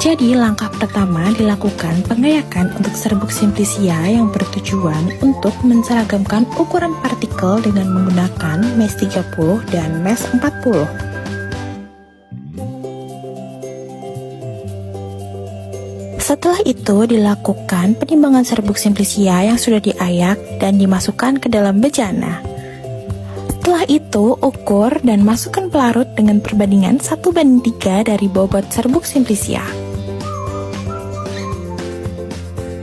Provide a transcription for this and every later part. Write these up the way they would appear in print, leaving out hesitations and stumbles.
Jadi langkah pertama dilakukan pengayakan untuk serbuk simplisia yang bertujuan untuk menseragamkan ukuran partikel dengan menggunakan mesh 30 dan mesh 40. Setelah itu dilakukan penimbangan serbuk simplisia yang sudah diayak dan dimasukkan ke dalam bejana. Setelah itu ukur dan masukkan pelarut dengan perbandingan 1:3 dari bobot serbuk simplisia.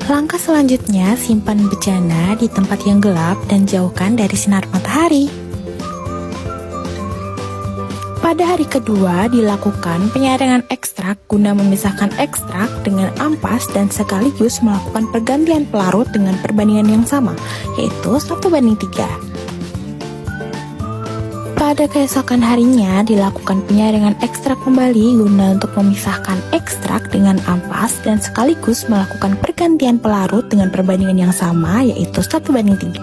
Langkah selanjutnya, simpan bejana di tempat yang gelap dan jauhkan dari sinar matahari. Pada hari kedua, dilakukan penyaringan ekstrak guna memisahkan ekstrak dengan ampas dan sekaligus melakukan pergantian pelarut dengan perbandingan yang sama, yaitu 1:3. Pada keesokan harinya dilakukan penyaringan ekstrak kembali guna untuk memisahkan ekstrak dengan ampas dan sekaligus melakukan pergantian pelarut dengan perbandingan yang sama, yaitu 1:3.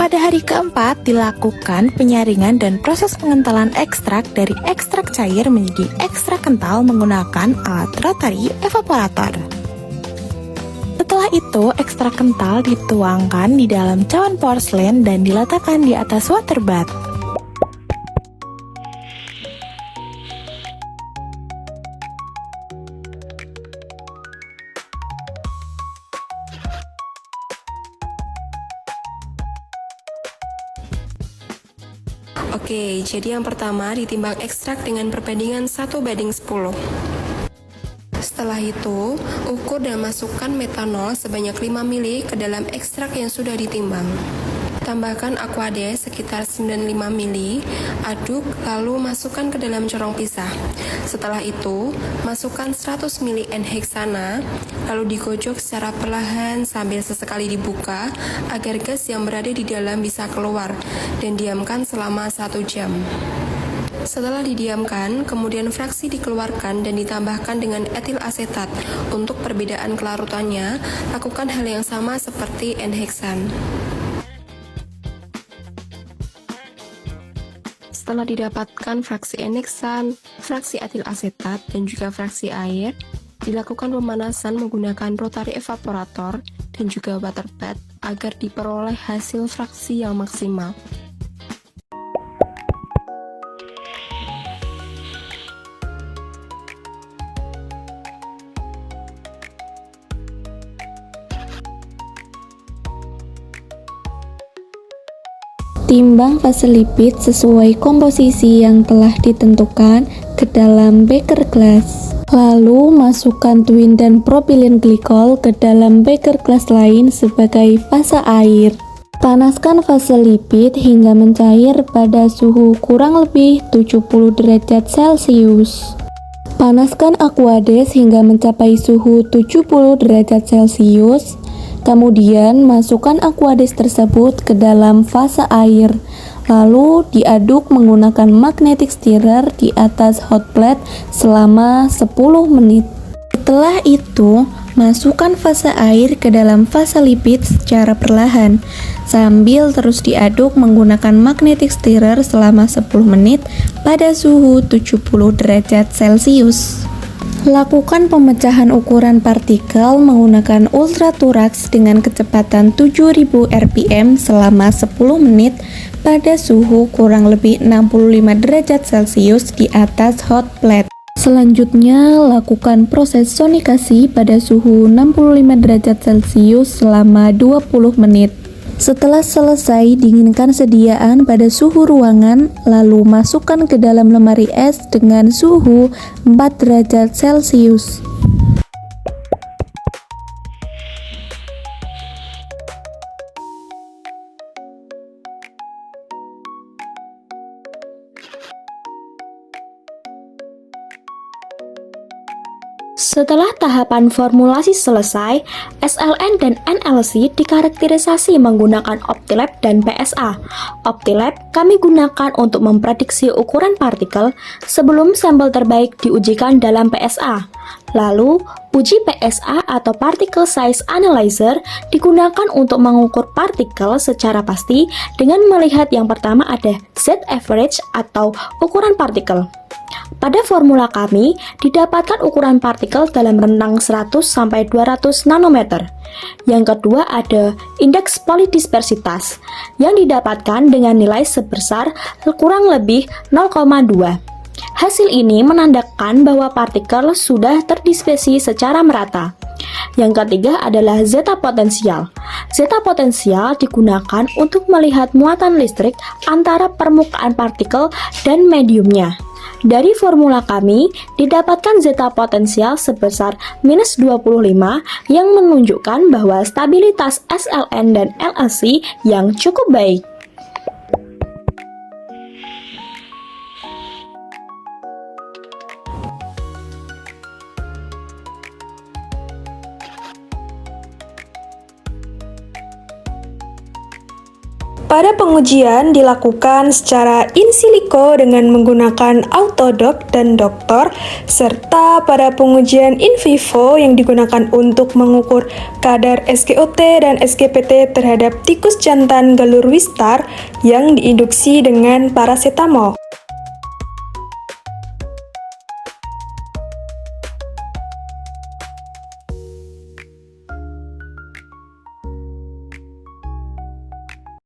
Pada hari keempat dilakukan penyaringan dan proses pengentalan ekstrak dari ekstrak cair menjadi ekstrak kental menggunakan alat rotary evaporator. Setelah itu, ekstrak kental dituangkan di dalam cawan porselen dan diletakkan di atas water bath. Oke, jadi yang pertama ditimbang ekstrak dengan perbandingan 1:10. Setelah itu, ukur dan masukkan metanol sebanyak 5 ml ke dalam ekstrak yang sudah ditimbang. Tambahkan aquades sekitar 95 ml, aduk lalu masukkan ke dalam corong pisah. Setelah itu, masukkan 100 ml N-heksana, lalu digocok secara perlahan sambil sesekali dibuka agar gas yang berada di dalam bisa keluar dan diamkan selama 1 jam. Setelah didiamkan, kemudian fraksi dikeluarkan dan ditambahkan dengan etil asetat. Untuk perbedaan kelarutannya, lakukan hal yang sama seperti N-heksan. Setelah didapatkan fraksi N-heksan, fraksi etil asetat, dan juga fraksi air, dilakukan pemanasan menggunakan rotary evaporator dan juga water bath agar diperoleh hasil fraksi yang maksimal. Timbang fase lipid sesuai komposisi yang telah ditentukan ke dalam beker gelas. Lalu masukkan twin dan propylene glycol ke dalam beker gelas lain sebagai fase air. Panaskan fase lipid hingga mencair pada suhu kurang lebih 70 derajat Celcius. Panaskan aquades hingga mencapai suhu 70 derajat Celcius. Kemudian masukkan aquades tersebut ke dalam fase air, lalu diaduk menggunakan magnetic stirrer di atas hot plate selama 10 menit. Setelah itu, masukkan fase air ke dalam fase lipid secara perlahan, sambil terus diaduk menggunakan magnetic stirrer selama 10 menit pada suhu 70 derajat Celcius. Lakukan pemecahan ukuran partikel menggunakan ultraturaks dengan kecepatan 7000 rpm selama 10 menit pada suhu kurang lebih 65 derajat Celcius di atas hot plate. Selanjutnya, lakukan proses sonikasi pada suhu 65 derajat Celcius selama 20 menit. Setelah selesai, dinginkan sediaan pada suhu ruangan, lalu masukkan ke dalam lemari es dengan suhu 4 derajat Celcius. Setelah tahapan formulasi selesai, SLN dan NLC dikarakterisasi menggunakan Optilab dan PSA. Optilab kami gunakan untuk memprediksi ukuran partikel sebelum sampel terbaik diujikan dalam PSA. Lalu, Uji PSA atau Particle Size Analyzer digunakan untuk mengukur partikel secara pasti dengan melihat yang pertama ada Z average atau ukuran partikel. Pada formula kami, didapatkan ukuran partikel dalam rentang 100 sampai 200 nanometer. Yang kedua ada indeks polidispersitas yang didapatkan dengan nilai sebesar kurang lebih 0,2. Hasil ini menandakan bahwa partikel sudah terdispersi secara merata. Yang ketiga adalah zeta potensial. Zeta potensial digunakan untuk melihat muatan listrik antara permukaan partikel dan mediumnya. Dari formula kami, didapatkan zeta potensial sebesar minus 25 yang menunjukkan bahwa stabilitas SLN dan LLC yang cukup baik. Pada pengujian dilakukan secara in silico dengan menggunakan autodock dan doktor, serta pada pengujian in vivo yang digunakan untuk mengukur kadar SGOT dan SGPT terhadap tikus jantan galur wistar yang diinduksi dengan paracetamol.